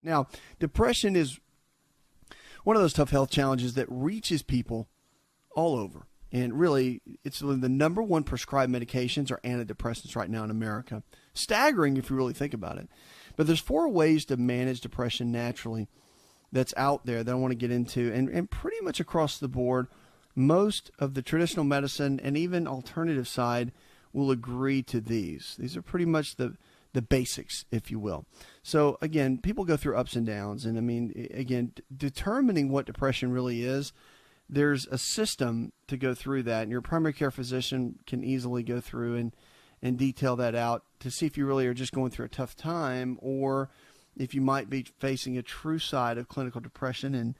Now, depression is one of those tough health challenges that reaches people all over. And really, it's the number one prescribed medications are antidepressants right now in America. Staggering if you really think about it. But there's 4 ways to manage depression naturally that's out there that I want to get into. And pretty much across the board, most of the traditional medicine and even alternative side will agree to these. These are pretty much the basics, if you will. So again, people go through ups and downs. And I mean, again, determining what depression really is, there's a system to go through that. And your primary care physician can easily go through and detail that out to see if you really are just going through a tough time or if you might be facing a true side of clinical depression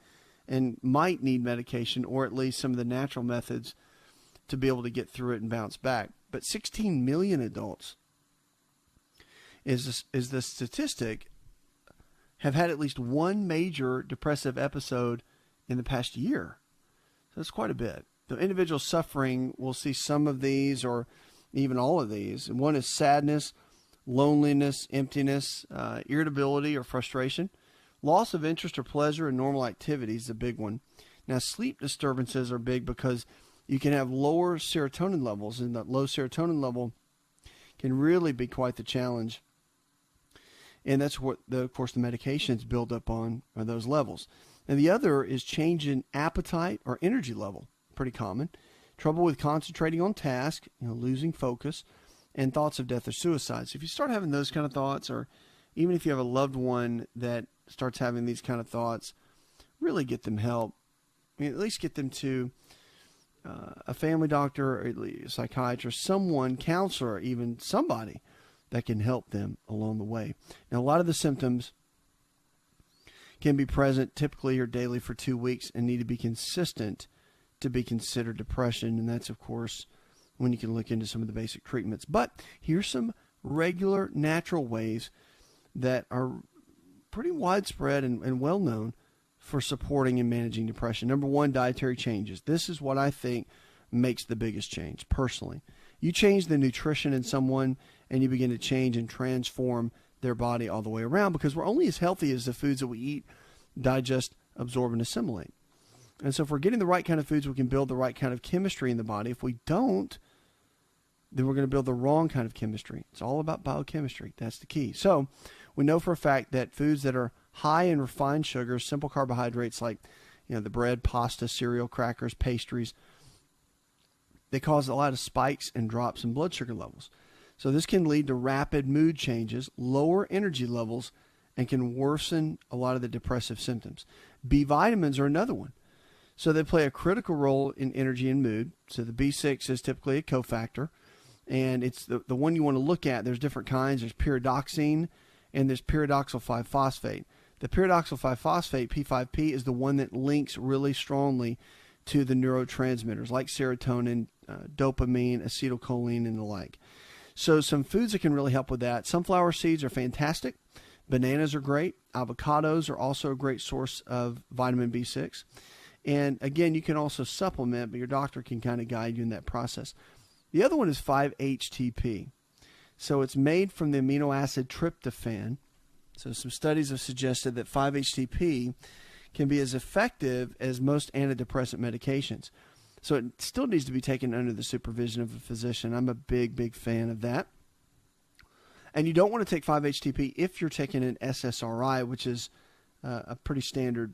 and might need medication or at least some of the natural methods to be able to get through it and bounce back. But 16 million adults is the statistic have had at least one major depressive episode in the past year. So that's quite a bit. The individuals suffering will see some of these or even all of these. And one is sadness, loneliness, emptiness, irritability or frustration, loss of interest or pleasure in normal activities is a big one. Now, sleep disturbances are big because you can have lower serotonin levels, and that low serotonin level can really be quite the challenge. And that's what, of course, the medications build up on are those levels. And the other is change in appetite or energy level, pretty common. Trouble with concentrating on task, losing focus, and thoughts of death or suicide. So if you start having those kind of thoughts, or even if you have a loved one that starts having these kind of thoughts, really get them help. I mean, at least get them to a family doctor, or a psychiatrist, someone, counselor, even somebody that can help them along the way. Now, a lot of the symptoms can be present typically or daily for 2 weeks and need to be consistent to be considered depression. And that's, of course, when you can look into some of the basic treatments. But here's some regular natural ways that are pretty widespread and well known for supporting and managing depression. Number one, dietary changes. This is what I think makes the biggest change personally. You change the nutrition in someone and you begin to change and transform their body all the way around, because we're only as healthy as the foods that we eat, digest, absorb, and assimilate. And so if we're getting the right kind of foods, we can build the right kind of chemistry in the body. If we don't, then we're going to build the wrong kind of chemistry. It's all about biochemistry. That's the key. So we know for a fact that foods that are high in refined sugars, simple carbohydrates like the bread, pasta, cereal, crackers, pastries, they cause a lot of spikes and drops in blood sugar levels. So this can lead to rapid mood changes, lower energy levels, and can worsen a lot of the depressive symptoms. B vitamins are another one. So they play a critical role in energy and mood. So the B6 is typically a cofactor, and it's the one you want to look at. There's different kinds. There's pyridoxine, and there's pyridoxal 5-phosphate. The pyridoxal 5-phosphate, P5P, is the one that links really strongly to the neurotransmitters like serotonin, dopamine, acetylcholine, and the like. So some foods that can really help with that. Sunflower seeds are fantastic. Bananas are great. Avocados are also a great source of vitamin B6. And again, you can also supplement, but your doctor can kind of guide you in that process. The other one is 5-HTP. So it's made from the amino acid tryptophan. So some studies have suggested that 5-HTP can be as effective as most antidepressant medications. So it still needs to be taken under the supervision of a physician. I'm a big, big fan of that. And you don't want to take 5-HTP if you're taking an SSRI, which is a pretty standard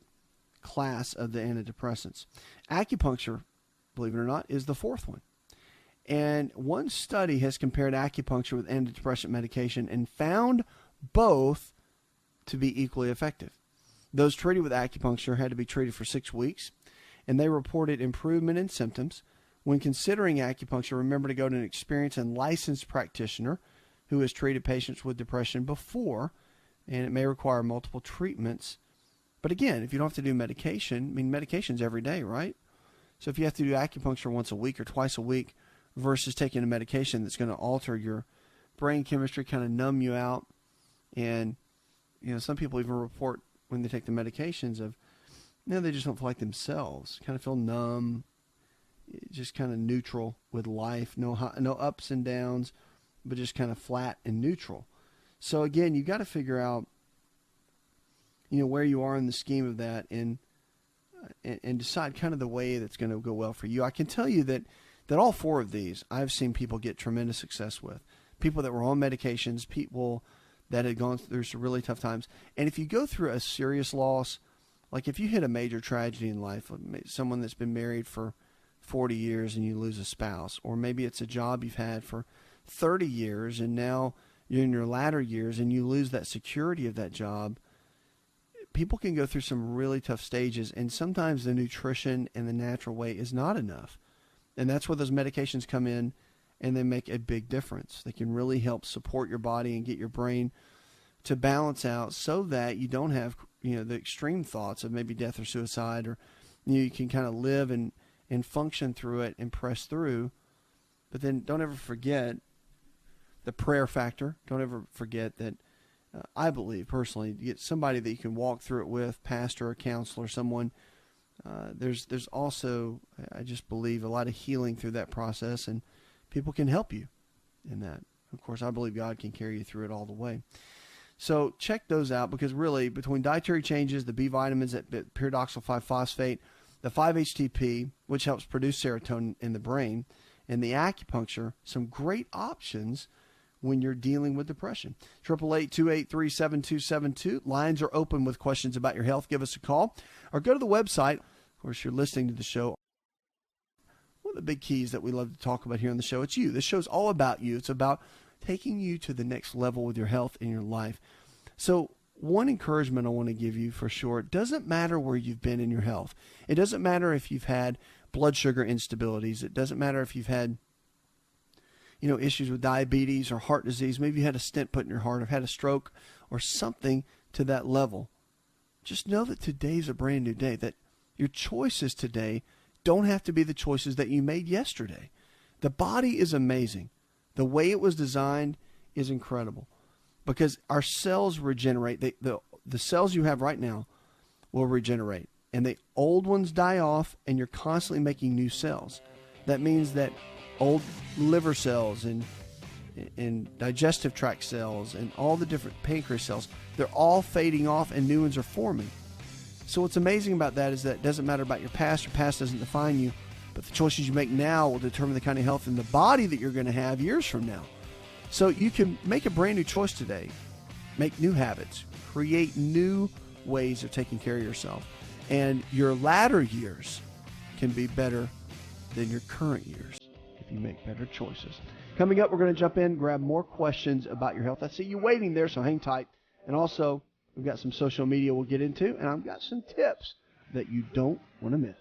class of the antidepressants. Acupuncture, believe it or not, is the fourth one. And one study has compared acupuncture with antidepressant medication and found both to be equally effective. Those treated with acupuncture had to be treated for 6 weeks, and they reported improvement in symptoms. When considering acupuncture, remember to go to an experienced and licensed practitioner who has treated patients with depression before, and it may require multiple treatments. But again, if you don't have to do medication, medication's every day, right? So if you have to do acupuncture once a week or twice a week versus taking a medication that's going to alter your brain chemistry, kind of numb you out, and some people even report when they take the medications of, they just don't feel like themselves, kind of feel numb, just kind of neutral with life, no ups and downs, but just kind of flat and neutral. So again, you got to figure out where you are in the scheme of that, and decide kind of the way that's going to go well for you. I can tell you that all four of these I've seen people get tremendous success with. People that were on medications, people that had gone through some really tough times. And if you go through a serious loss, like if you hit a major tragedy in life, someone that's been married for 40 years and you lose a spouse, or maybe it's a job you've had for 30 years and now you're in your latter years and you lose that security of that job, people can go through some really tough stages, and sometimes the nutrition and the natural way is not enough. And that's where those medications come in, and they make a big difference. They can really help support your body and get your brain to balance out so that you don't have, the extreme thoughts of maybe death or suicide, or you can kind of live and function through it and press through. But then don't ever forget the prayer factor. Don't ever forget that I believe personally, to get somebody that you can walk through it with, pastor, a counselor, someone. There's also, I just believe, a lot of healing through that process, and people can help you in that. Of course, I believe God can carry you through it all the way. So check those out, because really, between dietary changes, the B vitamins, that pyridoxal 5-phosphate, the 5-HTP, which helps produce serotonin in the brain, and the acupuncture, some great options when you're dealing with depression. 888-283-7272. Lines are open with questions about your health. Give us a call or go to the website. Of course, you're listening to the show. One of the big keys that we love to talk about here on the show, it's you. This show's all about you. It's about taking you to the next level with your health and your life. So one encouragement I want to give you for sure, it doesn't matter where you've been in your health. It doesn't matter if you've had blood sugar instabilities. It doesn't matter if you've had issues with diabetes or heart disease. Maybe you had a stent put in your heart or had a stroke or something to that level. Just know that today's a brand new day, that your choices today don't have to be the choices that you made yesterday. The body is amazing. The way it was designed is incredible, because our cells regenerate. The cells you have right now will regenerate, and the old ones die off, and you're constantly making new cells. That means that old liver cells and digestive tract cells and all the different pancreas cells, they're all fading off and new ones are forming. So what's amazing about that is that it doesn't matter about your past. Your past doesn't define you, but the choices you make now will determine the kind of health in the body that you're going to have years from now. So you can make a brand new choice today, make new habits, create new ways of taking care of yourself, and your latter years can be better than your current years if you make better choices. Coming up, we're going to jump in, grab more questions about your health. I see you waiting there, so hang tight. And also, we've got some social media we'll get into, and I've got some tips that you don't want to miss.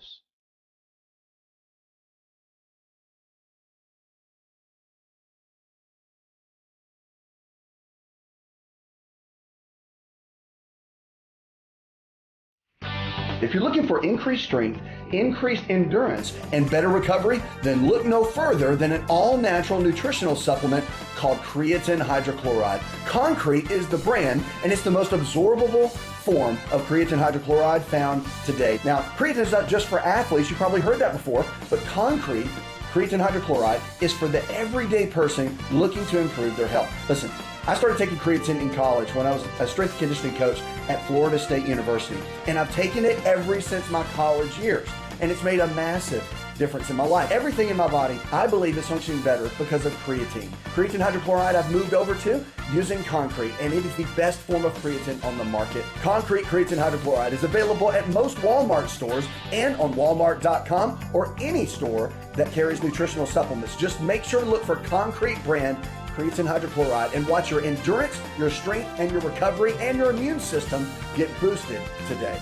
If you're looking for increased strength, increased endurance, and better recovery, then look no further than an all-natural nutritional supplement called creatine hydrochloride. Concrete is the brand, and it's the most absorbable form of creatine hydrochloride found today. Now, creatine is not just for athletes. You probably heard that before, but creatine hydrochloride is for the everyday person looking to improve their health. Listen, I started taking creatine in college when I was a strength and conditioning coach at Florida State University, and I've taken it ever since my college years, and it's made a massive difference in my life. Everything in my body, I believe, is functioning better because of creatine. Creatine hydrochloride I've moved over to using Concrete, and it is the best form of creatine on the market. Concrete creatine hydrochloride is available at most Walmart stores and on Walmart.com or any store that carries nutritional supplements. Just make sure to look for Concrete brand creatine hydrochloride and watch your endurance, your strength, and your recovery and your immune system get boosted today.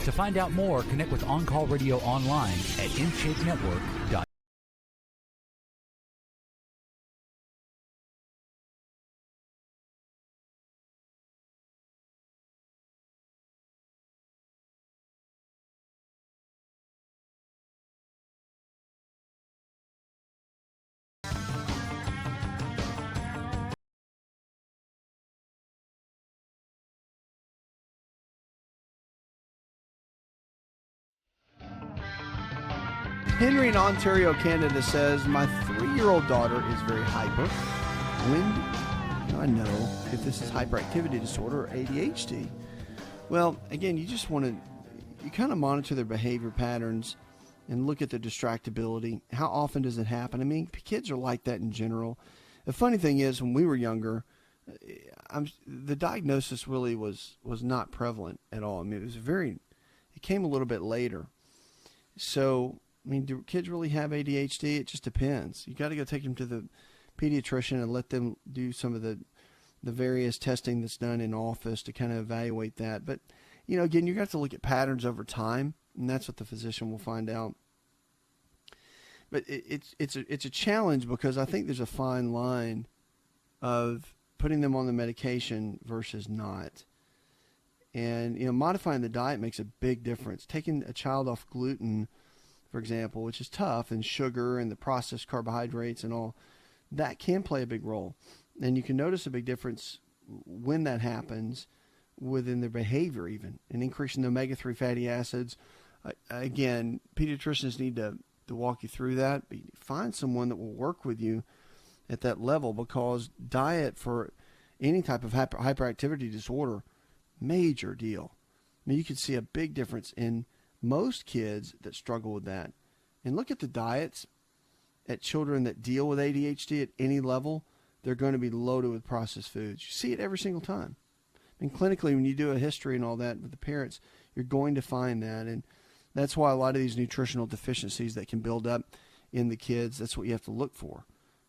To find out more, connect with On Call Radio online at InShapeNetwork.com. Henry in Ontario, Canada says, my 3-year-old daughter is very hyper. When do I know if this is hyperactivity disorder or ADHD? Well, again, you just want to, you kind of monitor their behavior patterns and look at the distractibility. How often does it happen? I mean, kids are like that in general. The funny thing is, when we were younger, the diagnosis really was not prevalent at all. I mean, it came a little bit later. So, I mean, do kids really have ADHD? It just depends. You got to go take them to the pediatrician and let them do some of the various testing that's done in office to kind of evaluate that. But, you know, again, you have to look at patterns over time, and that's what the physician will find out. But it's a challenge because I think there's a fine line of putting them on the medication versus not. And, you know, modifying the diet makes a big difference. Taking a child off gluten, for example, which is tough, and sugar and the processed carbohydrates and all, that can play a big role. And you can notice a big difference when that happens within their behavior even, and increasing the omega-3 fatty acids. Again, pediatricians need to walk you through that. But find someone that will work with you at that level, because diet for any type of hyperactivity disorder, major deal. I mean, you can see a big difference in most kids that struggle with that. And look at the diets at children that deal with ADHD at any level. They're going to be loaded with processed foods. You see it every single time. And clinically, when you do a history and all that with the parents, you're going to find that. And that's why a lot of these nutritional deficiencies that can build up in the kids, that's what you have to look for.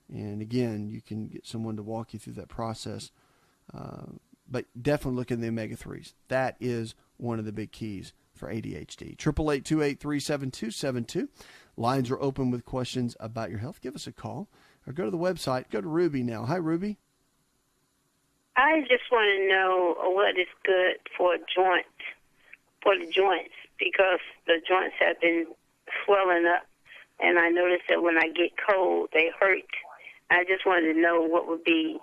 And again, you can get someone to walk you through that process. But definitely look at the omega-3s. That is one of the big keys for ADHD. 888-283-7272. Lines are open with questions about your health. Give us a call or go to the website. Go to Ruby now. Hi, Ruby. I just want to know what is good for the joints, because the joints have been swelling up, and I notice that when I get cold, they hurt. I just wanted to know what would be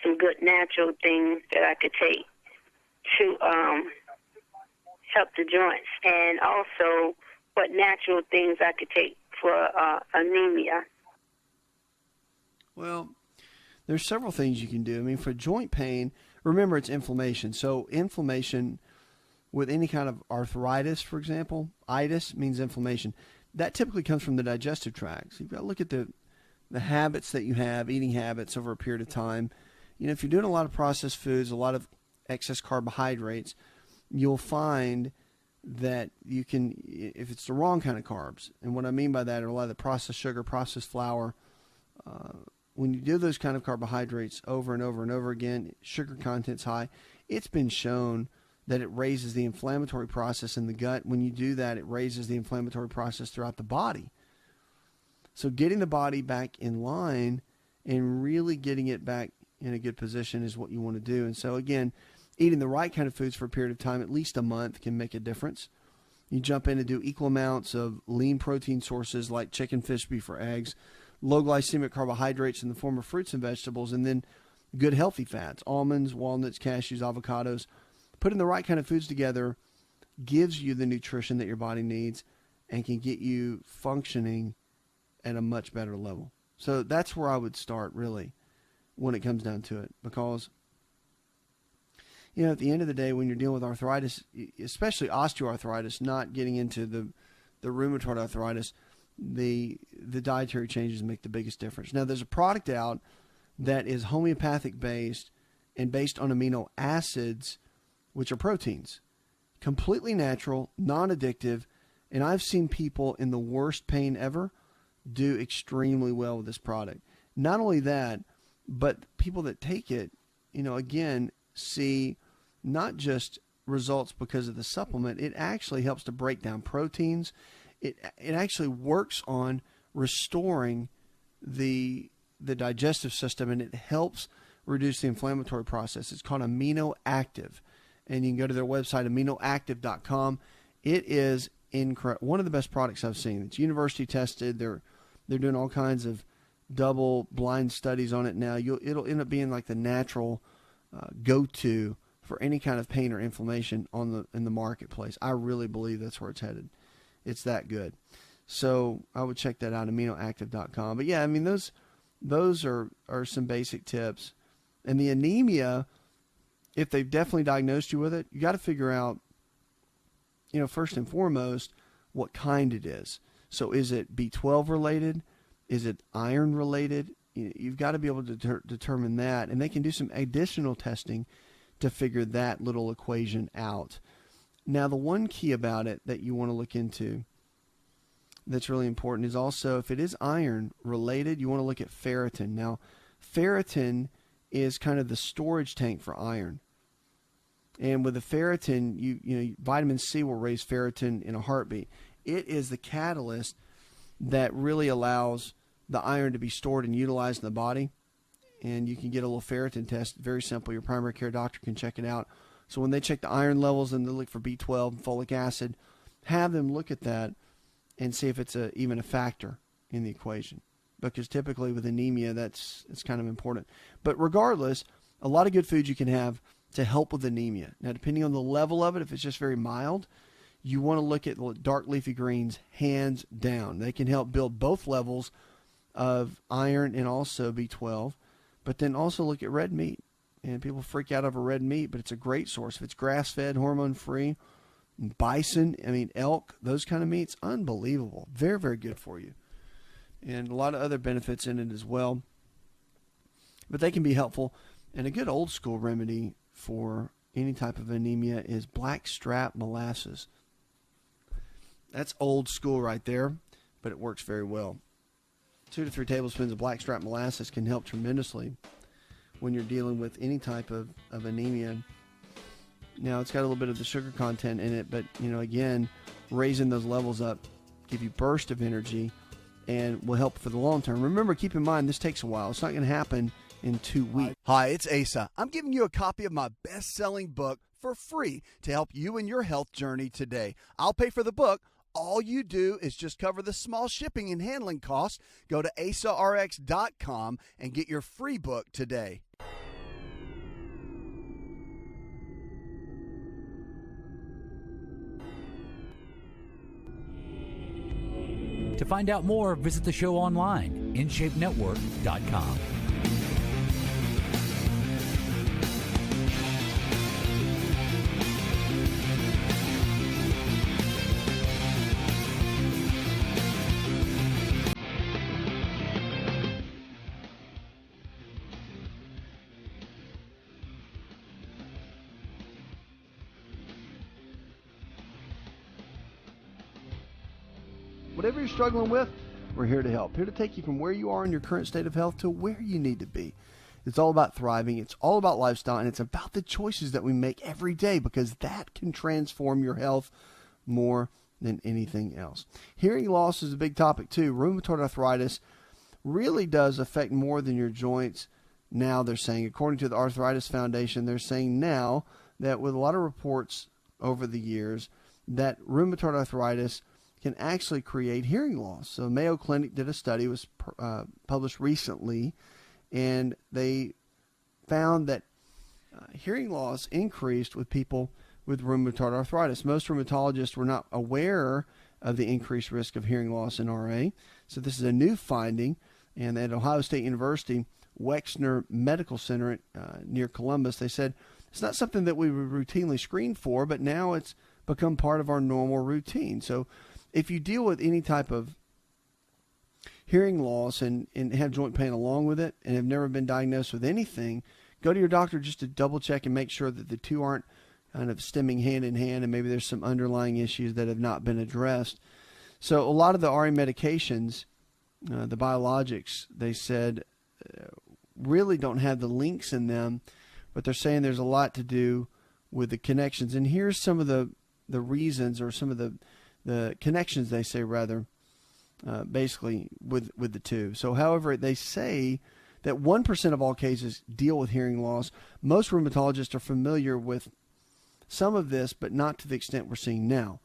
some good natural things that I could take to help the joints, and also what natural things I could take for anemia. Well, there's several things you can do. I mean, for joint pain, remember it's inflammation. So inflammation with any kind of arthritis, for example, itis means inflammation. That typically comes from the digestive tract. So you've got to look at the habits that you have, eating habits over a period of time. You know, if you're doing a lot of processed foods, a lot of excess carbohydrates, you'll find that you can, if it's the wrong kind of carbs, and what I mean by that are a lot of the processed sugar, processed flour. When you do those kind of carbohydrates over and over and over again, sugar content's high. It's been shown that it raises the inflammatory process in the gut. When you do that, it raises the inflammatory process throughout the body. So getting the body back in line and really getting it back in a good position is what you want to do. And so again, eating the right kind of foods for a period of time, at least a month, can make a difference. You jump in and do equal amounts of lean protein sources like chicken, fish, beef, or eggs, low glycemic carbohydrates in the form of fruits and vegetables, and then good healthy fats, almonds, walnuts, cashews, avocados. Putting the right kind of foods together gives you the nutrition that your body needs and can get you functioning at a much better level. So that's where I would start, really, when it comes down to it, because, you know, at the end of the day, when you're dealing with arthritis, especially osteoarthritis, not getting into the rheumatoid arthritis, the dietary changes make the biggest difference. Now, there's a product out that is homeopathic based and based on amino acids, which are proteins, completely natural, non-addictive, and I've seen people in the worst pain ever do extremely well with this product. Not only that, but people that take it, you know, again, see not just results because of the supplement, it actually helps to break down proteins. It actually works on restoring the digestive system, and it helps reduce the inflammatory process. It's called Amino Active, and you can go to their website, aminoactive.com. It is incredible. One of the best products I've seen. It's university tested. They're doing all kinds of double-blind studies on it now. It'll end up being like the natural go-to for any kind of pain or inflammation in the marketplace. I really believe that's where it's headed. It's that good. So I would check that out, aminoactive.com. But yeah, I mean, those are some basic tips. And the anemia, if they've definitely diagnosed you with it, you got to figure out, first and foremost, what kind it is. So is it B12 related? Is it iron related? You've got to be able to determine that. And they can do some additional testing to figure that little equation out. Now, the one key about it that you want to look into that's really important is also, if it is iron related, you want to look at ferritin. Now, ferritin is kind of the storage tank for iron. And with the ferritin, vitamin C will raise ferritin in a heartbeat. It is the catalyst that really allows the iron to be stored and utilized in the body. And you can get a little ferritin test. Very simple. Your primary care doctor can check it out. So when they check the iron levels and they look for B12 and folic acid, have them look at that and see if it's even a factor in the equation. Because typically with anemia, it's kind of important. But regardless, a lot of good foods you can have to help with anemia. Now, depending on the level of it, if it's just very mild, you want to look at dark leafy greens hands down. They can help build both levels of iron and also B12. But then also look at red meat. And people freak out over red meat, but it's a great source. If it's grass-fed, hormone-free, bison, elk, those kind of meats, unbelievable. Very, very good for you. And a lot of other benefits in it as well. But they can be helpful. And a good old school remedy for any type of anemia is blackstrap molasses. That's old school right there, but it works very well. 2 to 3 tablespoons of blackstrap molasses can help tremendously when you're dealing with any type of anemia. Now, it's got a little bit of the sugar content in it, but, again, raising those levels up give you burst of energy and will help for the long term. Remember, keep in mind, this takes a while. It's not going to happen in 2 weeks. Hi, it's Asa. I'm giving you a copy of my best-selling book for free to help you in your health journey today. I'll pay for the book. All you do is just cover the small shipping and handling costs. Go to asarx.com and get your free book today. To find out more, visit the show online, InShapeNetwork.com. Whatever you're struggling with, we're here to help. Here to take you from where you are in your current state of health to where you need to be. It's all about thriving. It's all about lifestyle, and it's about the choices that we make every day, because that can transform your health more than anything else. Hearing loss is a big topic too. Rheumatoid arthritis really does affect more than your joints. Now they're saying, according to the Arthritis Foundation, they're saying now that with a lot of reports over the years that rheumatoid arthritis can actually create hearing loss. So Mayo Clinic did a study, was published recently, and they found that hearing loss increased with people with rheumatoid arthritis. Most rheumatologists were not aware of the increased risk of hearing loss in RA. So this is a new finding, and at Ohio State University, Wexner Medical Center near Columbus, they said it's not something that we would routinely screen for, but now it's become part of our normal routine. So if you deal with any type of hearing loss and have joint pain along with it and have never been diagnosed with anything, go to your doctor just to double check and make sure that the two aren't kind of stemming hand in hand, and maybe there's some underlying issues that have not been addressed. So a lot of the RA medications, the biologics, they said really don't have the links in them, but they're saying there's a lot to do with the connections. And here's some of the reasons, or some of the connections, they say, rather, basically with the two. So, however, they say that 1% of all cases deal with hearing loss. Most rheumatologists are familiar with some of this, but not to the extent we're seeing now.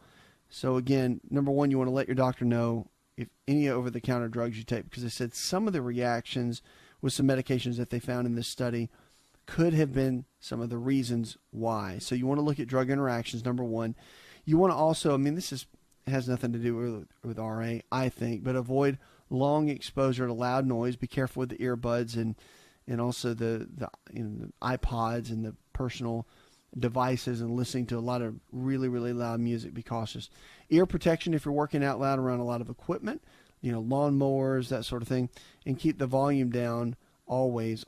So, again, number one, you want to let your doctor know if any over-the-counter drugs you take, because they said some of the reactions with some medications that they found in this study could have been some of the reasons why. So you want to look at drug interactions, number one. You want to also, this has nothing to do with RA, I think. But avoid long exposure to loud noise. Be careful with the earbuds and also the iPods and the personal devices and listening to a lot of really, really loud music. Be cautious. Ear protection if you're working out loud around a lot of equipment, lawnmowers, that sort of thing. And keep the volume down always,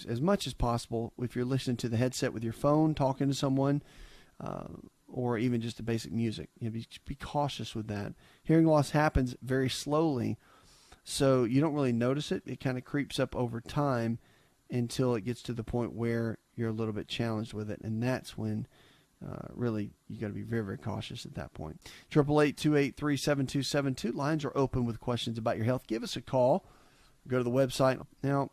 as much as possible. If you're listening to the headset with your phone, talking to someone, or even just the basic music, be cautious with that. Hearing loss happens very slowly, so you don't really notice it. It kind of creeps up over time until it gets to the point where you're a little bit challenged with it, and that's when really you got to be very, very cautious at that point. 888-283-7272. Lines are open with questions about your health. Give us a call. Go to the website. Now,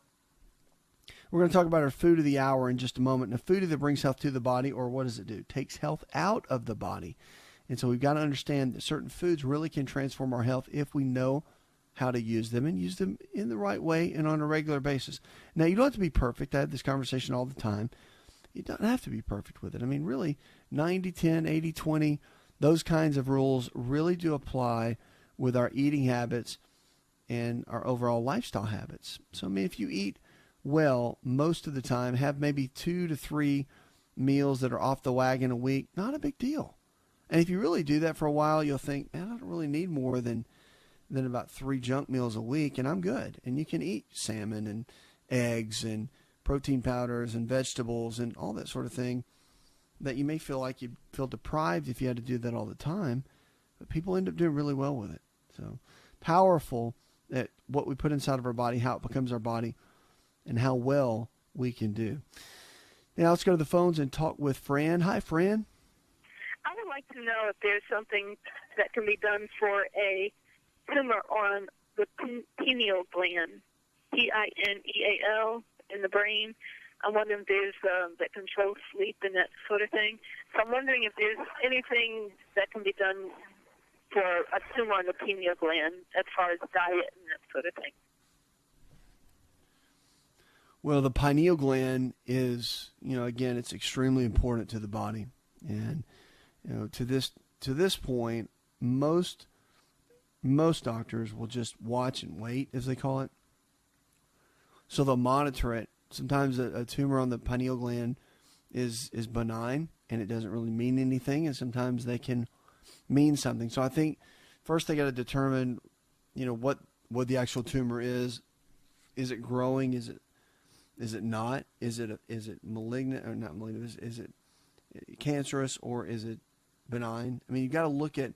we're going to talk about our food of the hour in just a moment. Now, food either brings health to the body, or what does it do? It takes health out of the body. And so we've got to understand that certain foods really can transform our health if we know how to use them and use them in the right way and on a regular basis. Now, you don't have to be perfect. I have this conversation all the time. You don't have to be perfect with it. I mean, really, 90-10, 80-20, those kinds of rules really do apply with our eating habits and our overall lifestyle habits. So, I mean, if you eat well most of the time, have maybe 2 to 3 meals that are off the wagon a week, not a big deal. And if you really do that for a while, you'll think, man, I don't really need more than about 3 junk meals a week, and I'm good. And you can eat salmon and eggs and protein powders and vegetables and all that sort of thing that you may feel like you'd feel deprived if you had to do that all the time. But people end up doing really well with it. So powerful at what we put inside of our body, how it becomes our body, and how well we can do. Now let's go to the phones and talk with Fran. Hi, Fran. I would like to know if there's something that can be done for a tumor on the pineal gland, Pineal, in the brain. I'm wondering if there's that controls sleep and that sort of thing. So I'm wondering if there's anything that can be done for a tumor on the pineal gland as far as diet and that sort of thing. Well, the pineal gland is, again, it's extremely important to the body. And, to this point, most doctors will just watch and wait, as they call it. So they'll monitor it. Sometimes a tumor on the pineal gland is benign and it doesn't really mean anything, and sometimes they can mean something. So I think first they got to determine, what the actual tumor is. Is it growing? Is it not? Is it malignant or not malignant? Is it cancerous or is it benign? I mean, you've got to look at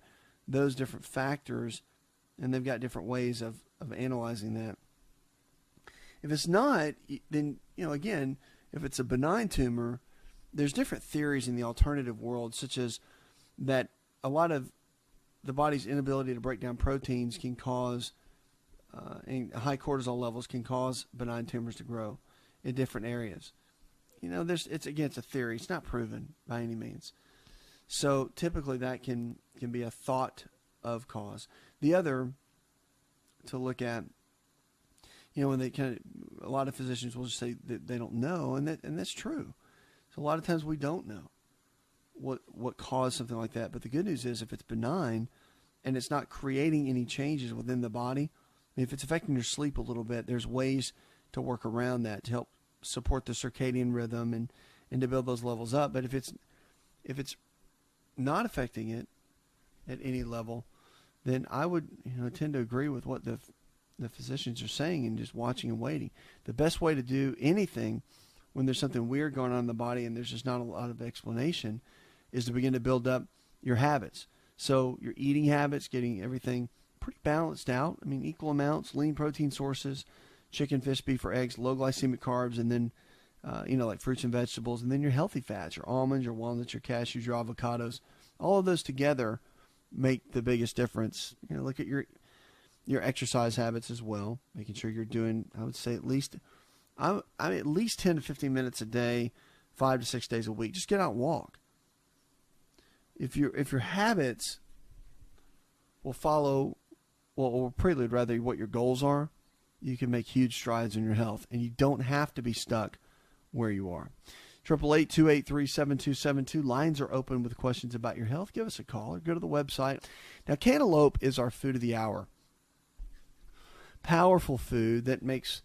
those different factors, and they've got different ways of analyzing that. If it's not, then, again, if it's a benign tumor, there's different theories in the alternative world, such as that a lot of the body's inability to break down proteins can cause, and high cortisol levels can cause benign tumors to grow in different areas. It's a theory. It's not proven by any means. So typically that can be a thought of cause. The other to look at, when they a lot of physicians will just say that they don't know, and that's true. So a lot of times we don't know what caused something like that. But the good news is if it's benign and it's not creating any changes within the body, if it's affecting your sleep a little bit, there's ways to work around that to help support the circadian rhythm and to build those levels up. But if it's not affecting it at any level, then I would tend to agree with what the physicians are saying and just watching and waiting. The best way to do anything when there's something weird going on in the body and there's just not a lot of explanation is to begin to build up your habits. So your eating habits, getting everything pretty balanced out. I mean, equal amounts, lean protein sources, chicken, fish, beef, or eggs, low glycemic carbs, and then, like fruits and vegetables, and then your healthy fats, your almonds, your walnuts, your cashews, your avocados. All of those together make the biggest difference. Look at your exercise habits as well, making sure you're doing, I would say at least 10 to 15 minutes a day, 5 to 6 days a week. Just get out and walk. If your habits will follow, or prelude rather, what your goals are, you can make huge strides in your health, and you don't have to be stuck where you are. 888-283-7272. Lines are open with questions about your health. Give us a call or go to the website. Now, cantaloupe is our food of the hour. Powerful food that makes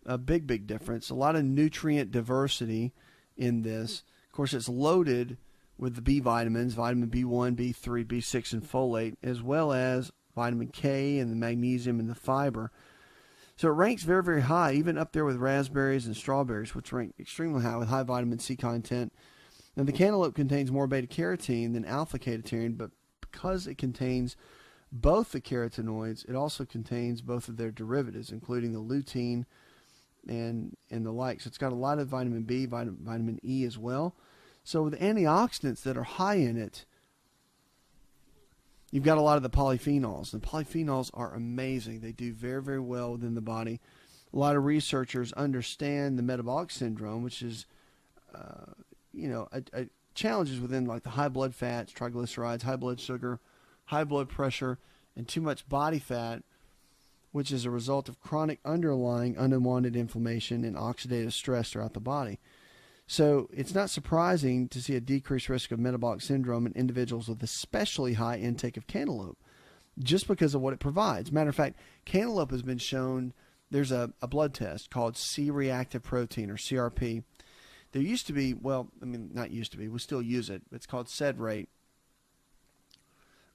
a big, big difference. A lot of nutrient diversity in this. Of course, it's loaded with the B vitamins, vitamin B1, B3, B6, and folate, as well as vitamin K and the magnesium and the fiber. So it ranks very, very high, even up there with raspberries and strawberries, which rank extremely high with high vitamin C content. Now, the cantaloupe contains more beta-carotene than alpha-ketogene, but because it contains both the carotenoids, it also contains both of their derivatives, including the lutein and the like. So it's got a lot of vitamin B, vitamin E as well. So with antioxidants that are high in it, you've got a lot of the polyphenols. And polyphenols are amazing. They do very, very well within the body. A lot of researchers understand the metabolic syndrome, which is, challenges within like the high blood fats, triglycerides, high blood sugar, high blood pressure, and too much body fat, which is a result of chronic underlying unwanted inflammation and oxidative stress throughout the body. So it's not surprising to see a decreased risk of metabolic syndrome in individuals with especially high intake of cantaloupe, just because of what it provides. Matter of fact, cantaloupe has been shown, there's a blood test called C-reactive protein, or CRP. There used to be, not used to be, we still use it. It's called SED rate,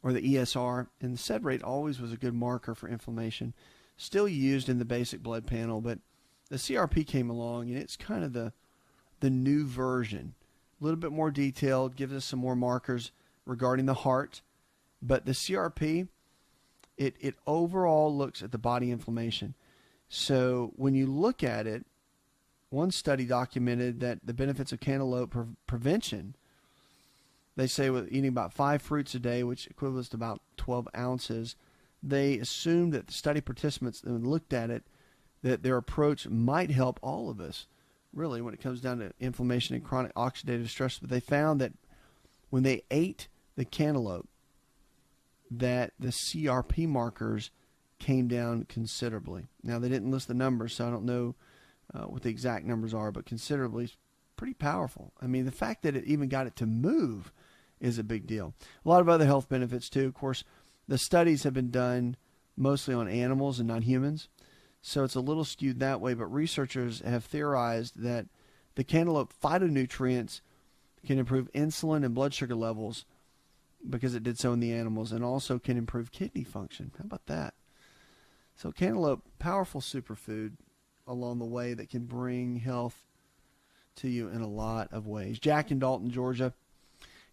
or the ESR, and the SED rate always was a good marker for inflammation. Still used in the basic blood panel, but the CRP came along, and it's kind of the new version. A little bit more detailed, gives us some more markers regarding the heart. But the CRP, it overall looks at the body inflammation. So when you look at it, one study documented that the benefits of cantaloupe prevention, they say with eating about 5 fruits a day, which equates to about 12 ounces, they assumed that the study participants, when looked at it, that their approach might help all of us, really, when it comes down to inflammation and chronic oxidative stress. But they found that when they ate the cantaloupe, that the CRP markers came down considerably. Now, they didn't list the numbers, so I don't know what the exact numbers are, but considerably is pretty powerful. I mean, the fact that it even got it to move is a big deal. A lot of other health benefits, too. Of course, the studies have been done mostly on animals and not humans, so it's a little skewed that way, but researchers have theorized that the cantaloupe phytonutrients can improve insulin and blood sugar levels because it did so in the animals, and also can improve kidney function. How about that? So cantaloupe, powerful superfood along the way that can bring health to you in a lot of ways. Jack in Dalton, Georgia,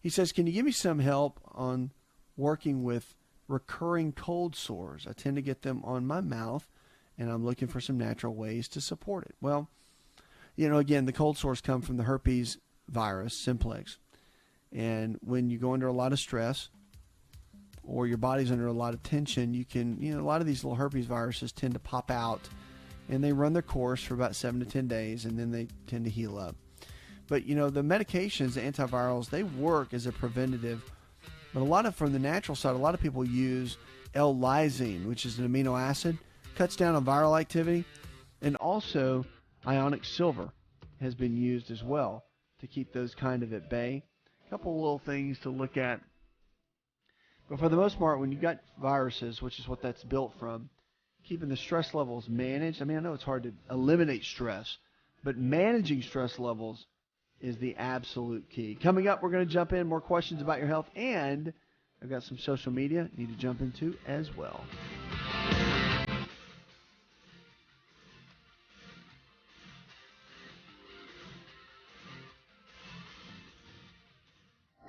he says, can you give me some help on working with recurring cold sores? I tend to get them on my mouth, and I'm looking for some natural ways to support it. Well, again, the cold sores come from the herpes virus, simplex. And when you go under a lot of stress or your body's under a lot of tension, you can, a lot of these little herpes viruses tend to pop out, and they run their course for about 7 to 10 days, and then they tend to heal up. But, the medications, the antivirals, they work as a preventative. But from the natural side, a lot of people use L-lysine, which is an amino acid, cuts down on viral activity, and also ionic silver has been used as well to keep those kind of at bay. A couple of little things to look at. But for the most part, when you've got viruses, which is what that's built from, keeping the stress levels managed. I mean, I know it's hard to eliminate stress, but managing stress levels is the absolute key. Coming up, we're going to jump in more questions about your health, and I've got some social media you need to jump into as well.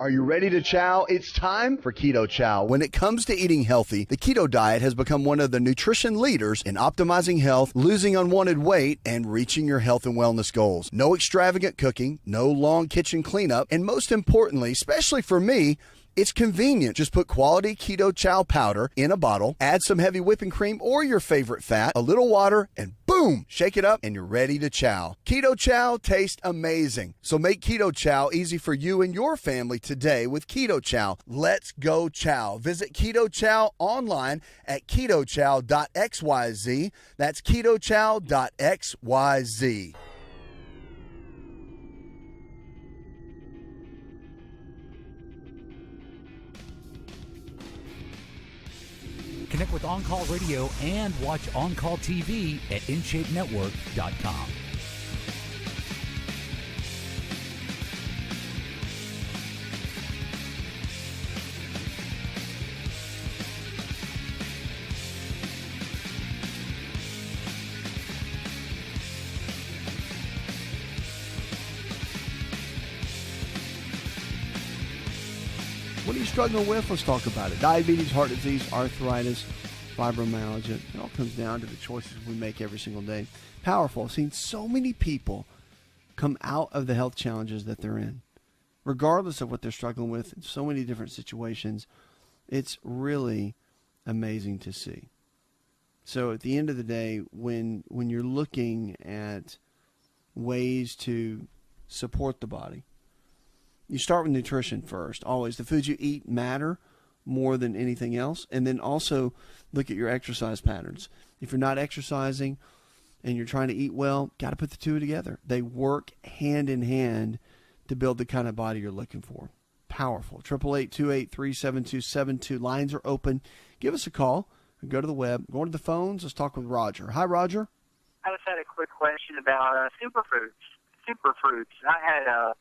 Are you ready to chow? It's time for Keto Chow. When it comes to eating healthy, the keto diet has become one of the nutrition leaders in optimizing health, losing unwanted weight, and reaching your health and wellness goals. No extravagant cooking, no long kitchen cleanup, and most importantly, especially for me, it's convenient. Just put quality Keto Chow powder in a bottle, add some heavy whipping cream or your favorite fat, a little water, and boom, shake it up and you're ready to chow. Keto Chow tastes amazing. So make Keto Chow easy for you and your family today with Keto Chow. Let's go chow. Visit Keto Chow online at ketochow.xyz. That's ketochow.xyz. Connect with On Call Radio and watch On Call TV at InShapeNetwork.com. What are you struggling with? Let's talk about it. Diabetes, heart disease, arthritis, fibromyalgia. It all comes down to the choices we make every single day. Powerful. I've seen so many people come out of the health challenges that they're in, regardless of what they're struggling with, in so many different situations. It's really amazing to see. So at the end of the day, when you're looking at ways to support the body, you start with nutrition first, always. The foods you eat matter more than anything else. And then also look at your exercise patterns. If you're not exercising and you're trying to eat well, got to put the two together. They work hand in hand to build the kind of body you're looking for. Powerful. 888-283-7272. Lines are open. Give us a call. Go to the web. Go to the phones. Let's talk with Roger. Hi, Roger. I just had a quick question about superfoods. I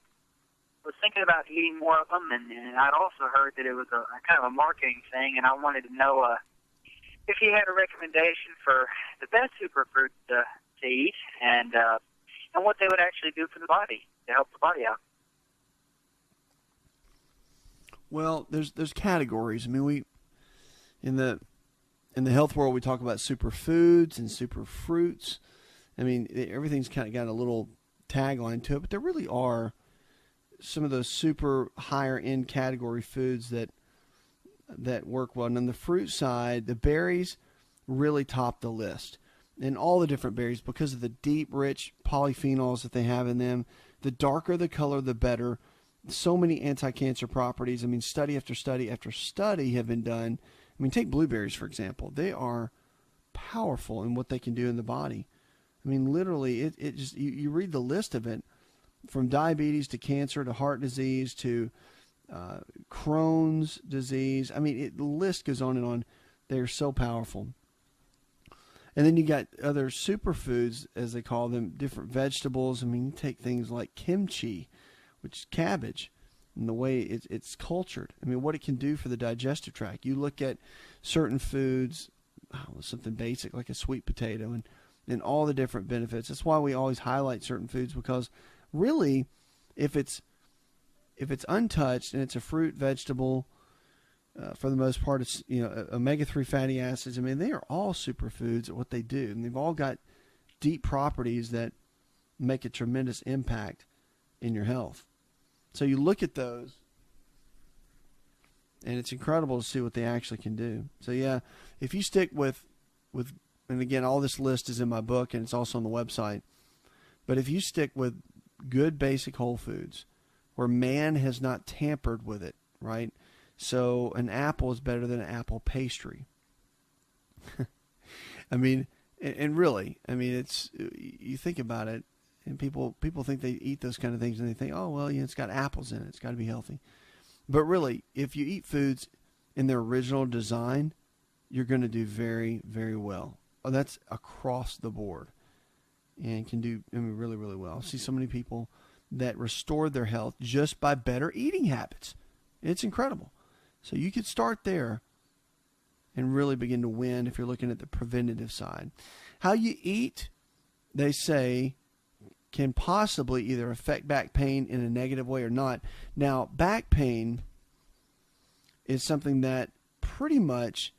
was thinking about eating more of them, and I'd also heard that it was a kind of a marketing thing, and I wanted to know if you had a recommendation for the best superfoods to eat and what they would actually do for the body to help the body out. Well, there's categories. I mean, we in the health world we talk about superfoods and superfruits. I mean, everything's kind of got a little tagline to it, but there really are some of those super higher end category foods that work well. And on the fruit side, the berries really top the list. And all the different berries, because of the deep, rich polyphenols that they have in them. The darker the color, the better. So many anti-cancer properties. I mean, study after study after study have been done. I mean, take blueberries, for example. They are powerful in what they can do in the body. I mean, literally, it just, you read the list of it, from diabetes to cancer to heart disease to Crohn's disease. I mean, the list goes on and on. They're so powerful. And then you got other superfoods, as they call them, different vegetables. I mean, you take things like kimchi, which is cabbage, and the way it's cultured. I mean, what it can do for the digestive tract. You look at certain foods, something basic like a sweet potato, and all the different benefits. That's why we always highlight certain foods, because really, if it's untouched and it's a fruit, vegetable, for the most part, it's omega-3 fatty acids. I mean, they are all superfoods at what they do, and they've all got deep properties that make a tremendous impact in your health. So you look at those, and it's incredible to see what they actually can do. So yeah, if you stick with, and again, all this list is in my book and it's also on the website. But if you stick with good basic whole foods, where man has not tampered with it, right? So an apple is better than an apple pastry. I mean, and really, I mean, it's, you think about it, and people think they eat those kind of things and they think, oh, well, it's got apples in it. It's got to be healthy. But really, if you eat foods in their original design, you're going to do very, very well. Oh, that's across the board, and can do, I mean, really, really well. I see so many people that restore their health just by better eating habits. It's incredible. So you could start there and really begin to win if you're looking at the preventative side. How you eat, they say, can possibly either affect back pain in a negative way or not. Now, back pain is something that pretty much,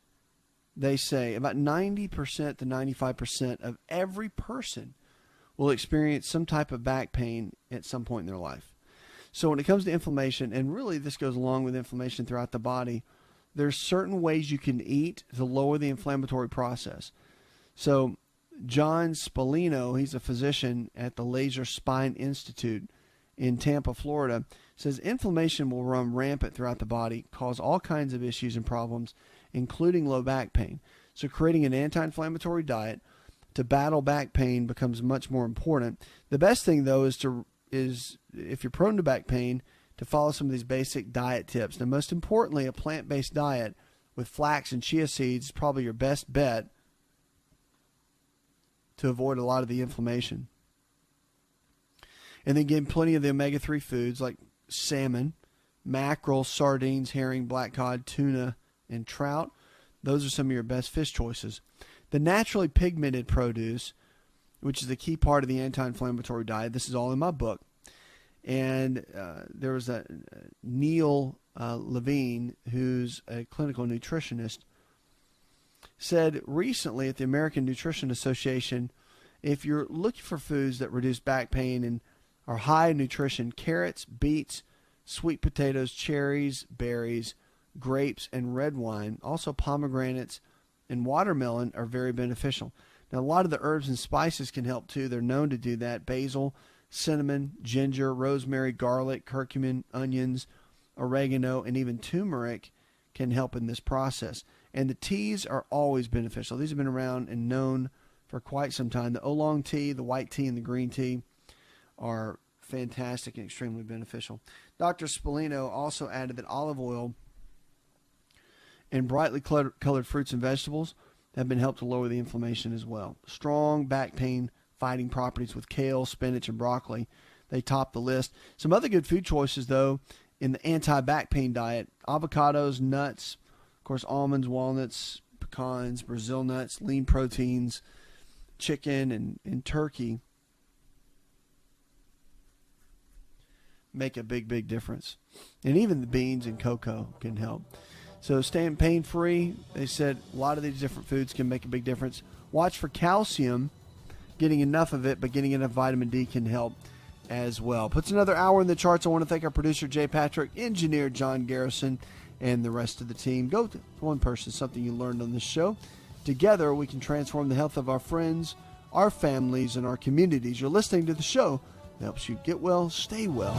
they say, about 90% to 95% of every person will experience some type of back pain at some point in their life. So when it comes to inflammation, and really this goes along with inflammation throughout the body, there's certain ways you can eat to lower the inflammatory process. So John Spallino, he's a physician at the Laser Spine Institute in Tampa, Florida, says inflammation will run rampant throughout the body, cause all kinds of issues and problems, including low back pain. So creating an anti-inflammatory diet to battle back pain becomes much more important. The best thing, though, is if you're prone to back pain, to follow some of these basic diet tips. Now, most importantly, a plant-based diet with flax and chia seeds is probably your best bet to avoid a lot of the inflammation. And then again, plenty of the omega-3 foods like salmon, mackerel, sardines, herring, black cod, tuna, and trout. Those are some of your best fish choices. The naturally pigmented produce, which is the key part of the anti-inflammatory diet. This is all in my book. And there was a Neil Levine, who's a clinical nutritionist, said recently at the American Nutrition Association, if you're looking for foods that reduce back pain and are high in nutrition, carrots, beets, sweet potatoes, cherries, berries, grapes, and red wine, also pomegranates and watermelon are very beneficial. Now, a lot of the herbs and spices can help too. They're known to do that. Basil, cinnamon, ginger, rosemary, garlic, curcumin, onions, oregano, and even turmeric can help in this process. And the teas are always beneficial. These have been around and known for quite some time. The oolong tea, the white tea, and the green tea are fantastic and extremely beneficial. Dr. Spallino also added that olive oil and brightly colored fruits and vegetables have been helped to lower the inflammation as well. Strong back pain fighting properties with kale, spinach, and broccoli. They top the list. Some other good food choices, though, in the anti-back pain diet: avocados, nuts, of course, almonds, walnuts, pecans, Brazil nuts, lean proteins, chicken, and turkey make a big, big difference. And even the beans and cocoa can help. So staying pain-free, they said a lot of these different foods can make a big difference. Watch for calcium, getting enough of it, but getting enough vitamin D can help as well. Puts another hour in the charts. I want to thank our producer, Jay Patrick, engineer John Garrison, and the rest of the team. Go to one person, something you learned on this show. Together, we can transform the health of our friends, our families, and our communities. You're listening to the show that helps you get well, stay well.